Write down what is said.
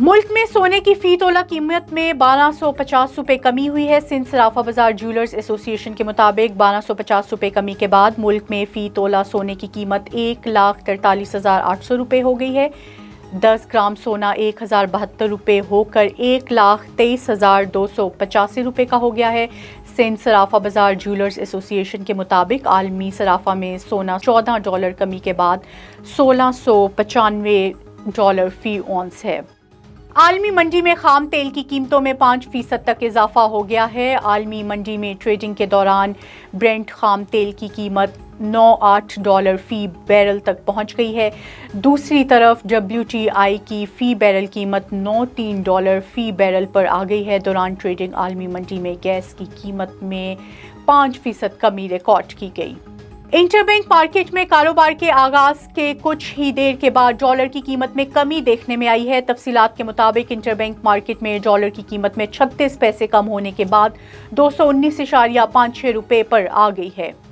मुल्क में सोने की फी तोला कीमत में 1250 रुपये कमी हुई है। सिंध सराफा बाजार ज्वेलर्स एसोसिएशन के मुताबिक 1250 रुपये कमी के बाद मुल्क में फी तोला सोने की कीमत 1,43,800 रुपये हो गई है। 10 ग्राम सोना 1,072 रुपये होकर 1,23,285 रुपये का हो गया है। सिंध सराफा बाजार ज्वेलर्स एसोसिएशन के मुताबिक आलमी सराफा में सोना $14 कमी के बाद $1,695 फी औंस है। आलमी मंडी में खाम तेल की कीमतों में 5% तक इजाफा हो गया है। आलमी मंडी में ट्रेडिंग के दौरान ब्रेंट खाम तेल की कीमत $98 फी बैरल तक पहुंच गई है। दूसरी तरफ WTI की फ़ी बैरल कीमत $93 फी बैरल पर आ गई है। दौरान ट्रेडिंग आलमी मंडी में गैस की कीमत में 5% कमी रिकॉर्ड की गई। इंटरबैंक मार्केट में कारोबार के आगाज के कुछ ही देर के बाद डॉलर की कीमत में कमी देखने में आई है। तफसीलात के मुताबिक इंटरबैंक मार्केट में डॉलर की कीमत में 36 पैसे कम होने के बाद 219.56 रुपये पर आ गई है।